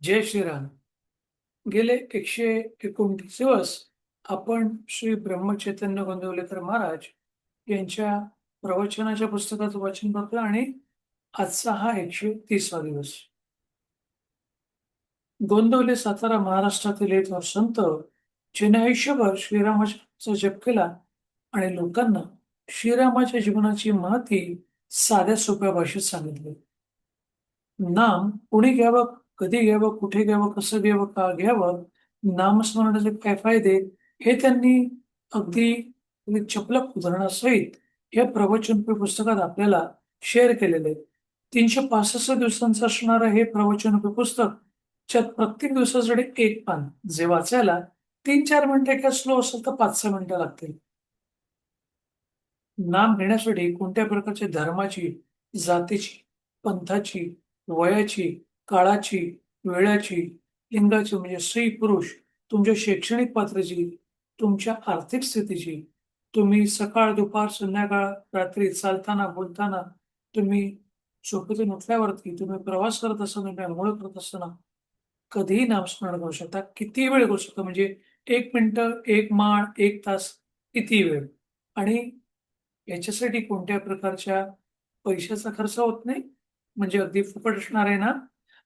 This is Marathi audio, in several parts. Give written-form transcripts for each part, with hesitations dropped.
जय श्रीराम. गेले 129 दिवस आपण श्री ब्रह्मचैतन्य गोंदवलेकर महाराज यांच्या प्रवचनाच्या पुस्तकाचं वाचन करतो आणि आजचा हा 130वा दिवस. गोंदवले सातारा महाराष्ट्रातील एक संत ज्याने आयुष्यभर श्रीरामाचा जप केला आणि लोकांना श्रीरामाच्या जीवनाची महती साध्या सोप्या भाषेत सांगितली. नाम कोणी घ्यावं, कधी घ्यावं, कुठे घ्यावं, कसं घ्यावं, का घ्यावं, नामस्मरणाचे काय फायदे, हे त्यांनी अगदी चपलक उदाहरणासहित या प्रवचनरूपी पुस्तकात आपल्याला शेअर केलेले आहे. 365 दिवसांचं असणारं हे प्रवचनरूपी पुस्तक, ज्यात प्रत्येक दिवसासाठी एक पान, जे वाचायला 3-4 मिनिटं किंवा स्लो असेल तर 5-6 मिनिटं लागतील. नाम घेण्यासाठी कोणत्या प्रकारच्या धर्माची, जातीची, पंथाची, वयाची, काळाची, वेळाची, लिंगाची म्हणजे स्त्री पुरुष, तुमच्या शैक्षणिक पात्रची, तुमच्या आर्थिक स्थितीची, तुम्ही सकाळ, दुपार, संध्याकाळ, रात्री चालताना, बोलताना, तुम्ही झोपेतून उठल्यावरती, तुम्ही प्रवास करत असताना, तुम्ही अंघोळ करत असताना कधीही नामस्मरण करू शकता. किती वेळ करू शकता म्हणजे 1 मिनिटं, 1 माळ, 1 तास, किती वेळ. आणि याच्यासाठी कोणत्या प्रकारच्या पैशाचा खर्च होत नाही, म्हणजे अगदी फुकट असणार आहे ना,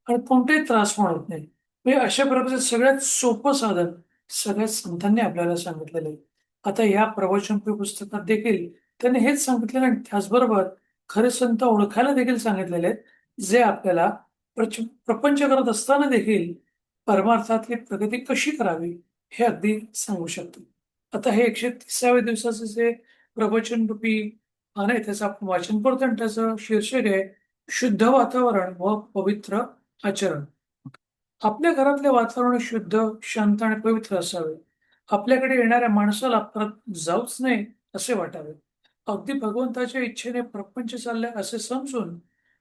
आणि कोणताही त्रास पण होत नाही. म्हणजे अशा प्रकारचं सगळ्यात सोपं साधन सगळ्यात संतांनी आपल्याला सांगितलेलं आहे. आता या प्रवचनरूपी पुस्तकात देखील त्यांनी हेच सांगितलेलं आणि त्याचबरोबर खरे संत ओळखायला देखील सांगितलेले आहेत, जे आपल्याला प्रपंच करत असताना देखील परमार्थातली प्रगती कशी करावी हे अगदी सांगू शकतो. आता हे 130व्या दिवसाचे जे प्रवचनरूपी आहे त्याचं आपण वाचन करतो आणि त्याचं शीर्षक आहे शुद्ध वातावरण व पवित्र आचरण. आपल्या घरातले वातावरण शुद्ध, शांत आणि पवित्र असावे. आपल्याकडे येणाऱ्या माणसाला परत जाऊच नये असे वाटावे. अगदी भगवंताच्या इच्छेने प्रपंच चाललाय असे समजून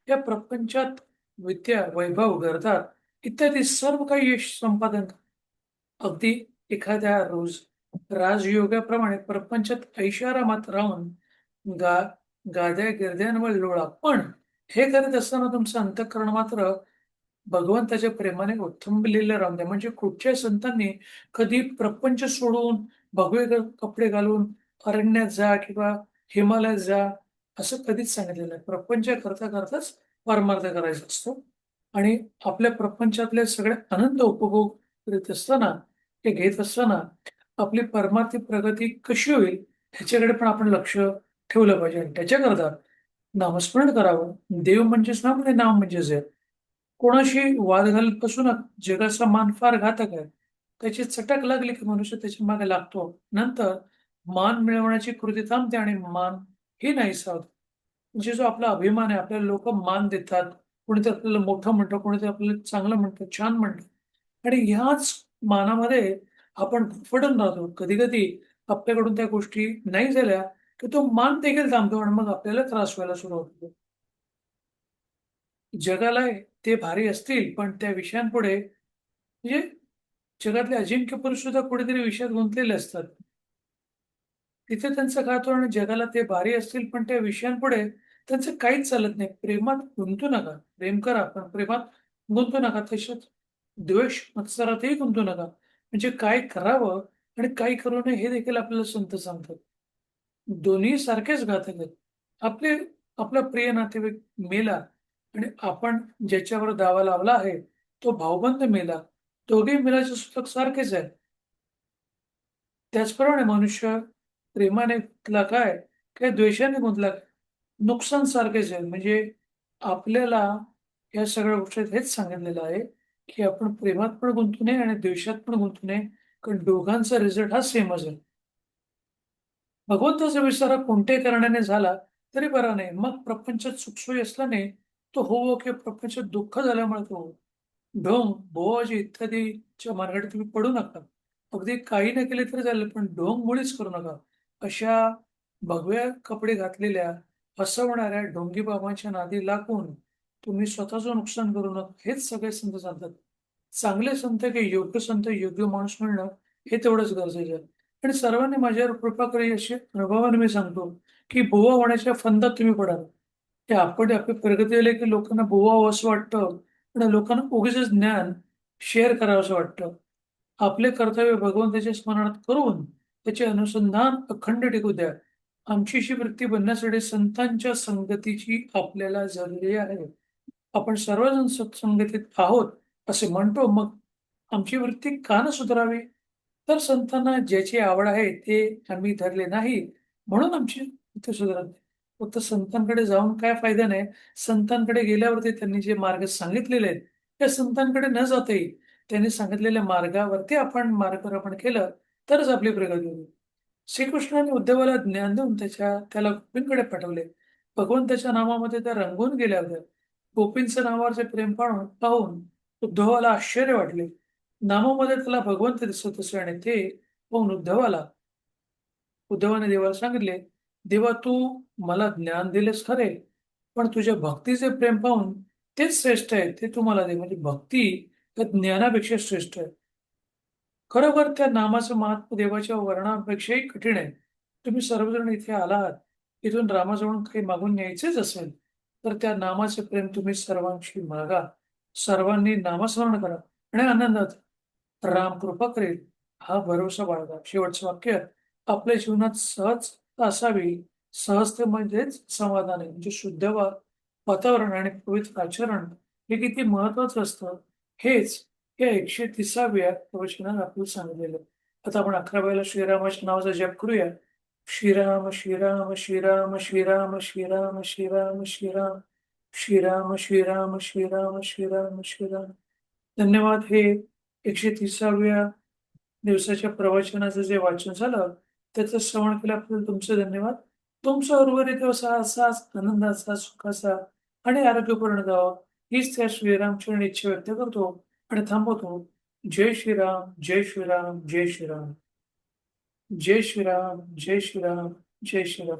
या प्रपंचात विद्या, वैभव, घरदार इत्यादी सर्व काही यश संपादन अगदी एखाद्या राजयोगाप्रमाणे प्रपंचात ऐशारामात राहून गा गाद्या गिरद्यांवर लोळा. पण हे करत असताना तुमचं अंतःकरण मात्र भगवंताच्या प्रेमाने ओथंबलेलं राहून द्या. म्हणजे कुठच्या संतांनी कधी प्रपंच सोडून भगवे कपडे घालून अरण्यात जा किंवा हिमालयात जा असं कधीच सांगितलेलं नाही. प्रपंच करता करताच परमार्थ करायचा असतो आणि आपल्या प्रपंचातले सगळे आनंद उपभोग करीत असताना, ते घेत असताना आपली परमार्थी प्रगती कशी होईल ह्याच्याकडे पण आपण लक्ष ठेवलं पाहिजे आणि त्याच्याकरता नामस्मरण करावं. देव म्हणजेच नाम आणि नाम म्हणजेच जग. कोणाशी वाद घालत बसू नका. जगाचा मान फार घातक आहे. त्याची चटक लागली की मनुष्य त्याच्या मागे लागतो. नंतर मान मिळवण्याची कृती थांबते आणि मान ही नाहीसा होतो. म्हणजे जो आपला अभिमान आहे, आपल्याला लोक मान देतात. कोणीतरी आपल्याला मोठं म्हणतं, कोणीतरी आपल्याला चांगलं म्हणतं, छान म्हणतं आणि ह्याच मानामध्ये आपण फुफडून राहतो. कधी-कधी आपल्याकडून त्या गोष्टी नाही झाल्या, की तो मान देखील थांबतो आणि मग आपल्याला त्रास व्हायला सुरुवात होते. जगाला ते भारी असतील, पण त्या विषयांपुढे म्हणजे जगातले अजिंक्य पुरुष सुद्धा कुठेतरी विषयात गुंतलेले असतात. तिथे त्यांचं खातो आणि जगाला ते भारी असतील, पण त्या विषयांपुढे त्यांचं काहीच चालत नाही. प्रेमात गुंतू नका. प्रेम करा, पण प्रेमात गुंतू नका. तसेच द्वेष, मत्सरातही गुंतू नका. म्हणजे काय करावं आणि काय करू नये हे देखील आपल्याला संत सांगतात. दोन्ही सारखेच घातक आहेत. आपले आपला प्रिय नातेवाईक मेला आणि आपण ज्याच्यावर दावा लावला आहे, तो भाऊबंद मेला. दोघे मेल्याचे सूतक सारखेच आहे. त्याचप्रमाणे मनुष्य प्रेमाने गुंतला काय, काय द्वेषाने गुंतला काय, नुकसान सारखेच आहे. म्हणजे आपल्याला या सगळ्या गोष्टीत हेच सांगितलेलं आहे, की आपण प्रेमात पण गुंतू नये आणि द्वेषात पण गुंतू नये. कारण दोघांचा रिझल्ट हा सेमच आहे. भगवंताचा विसर कोणत्याही कारणाने झाला तरी बरा नाही. मग प्रपंचात सुखसोयी असल्याने तो होवो किंवा प्रपंचात दुःख झाल्यामुळे तो होवो. ढोंग, भोवजी इत्यादीच्या मार्गाने तुम्ही पडू नका. अगदी काही नाही केले तरी चालेल, पण ढोंग मुळीच करू नका. अशा भगव्या कपडे घातलेल्या, फसवणाऱ्या ढोंगी बाबांच्या नादी लागून तुम्ही स्वतःचं नुकसान करू नका. हेच सगळे संत सांगतात. चांगले संत की योग्य संत, योग्य माणूस मिळणं हे तेवढंच गरजेचं आहे. आणि सर्वांनी माझ्यावर कृपा करावी अशी अनुभवाने मी सांगतो, की बुवा होण्याच्या फंदात तुम्ही पडाल. ते आपण आपली प्रगती आली की लोकांना बुवा व्हावं असं वाटतं. पण लोकांना उगीचच ज्ञान शेअर करावंसं वाटतं. आपले कर्तव्य भगवंताच्या स्मरणात करून त्याचे अनुसंधान अखंड टिकू द्या. आमची अशी वृत्ती बनण्यासाठी संतांच्या संगतीची आपल्याला जरुरी आहे. आपण सर्वजण सत्संगतीत आहोत असे म्हणतो, मग आमची वृत्ती का न सुधारावी? तर संतांना ज्याची आवड आहे ते आम्ही धरले नाही, म्हणून आमची वृत्ती सुधारत नाही. फक्त संतांकडे जाऊन काय फायदा नाही. संतांकडे गेल्यावरती त्यांनी जे मार्ग सांगितलेले आहेत, त्या संतांकडे न जाताही त्यांनी सांगितलेल्या मार्गावरती आपण मार्गक्रमण केलं तरच आपली प्रगती होईल. श्रीकृष्णाने उद्धवाला ज्ञान देऊन त्याला गोपींकडे पाठवले. भगवंताच्या नामामध्ये त्या रंगून गेल्या होत्या. गोपींचं नावावरचे प्रेम पाहून उद्धवाला आश्चर्य वाटले. नामामध्ये त्याला भगवंत दिसत असे आणि ते पाहून उद्धवाने देवाला सांगितले, देवा तू मला ज्ञान दिलेस खरे, पण तुझ्या भक्तीचे प्रेम पाहून तेच श्रेष्ठ आहे, ते तू मला दे. म्हणजे भक्ती त्या ज्ञानापेक्षा श्रेष्ठ आहे. खरोखर त्या नामाचं महात्म्य देवाच्या वर्णापेक्षाही कठीण आहे. तुम्ही सर्वजण इथे आलात, इथून रामाजवळून काही मागून न्यायचेच असेल तर त्या नामाचे प्रेम तुम्ही सर्वांशी मागा. सर्वांनी नामस्मरण करा आणि आनंदात राम कृपा करेल हा भरोसा बाळगा. शेवटचं वाक्य, आपल्या जीवनात सहजता असावी. सहजते म्हणजेच समाधान आहे. म्हणजे शुद्ध वातावरण आणि पवित्र आचरण हे किती महत्वाचं असतं, हेच या 130व्या प्रवचनात आपल्याला सांगितलेलं आहे. आता आपण 11व्याला श्रीरामाच्या नावाचा जप करूया. श्रीराम श्रीराम श्रीराम श्रीराम श्रीराम श्रीराम श्रीराम श्रीराम श्रीराम श्रीराम श्रीराम श्रीराम. धन्यवाद. हे 130व्या दिवसाच्या प्रवचनाचं जे वाचन झालं त्याचं श्रवण केल्याबद्दल तुमचे धन्यवाद. तुमचा उर्वरित दिवस असाच आनंदाचा, सुखाचा आणि आरोग्यपूर्ण जावा हीच त्या श्रीरामचरणी इच्छा व्यक्त करतो आणि थांबवतो. जय श्रीराम, जय श्रीराम, जय श्रीराम, जय श्रीराम, जय श्रीराम, जय श्रीराम.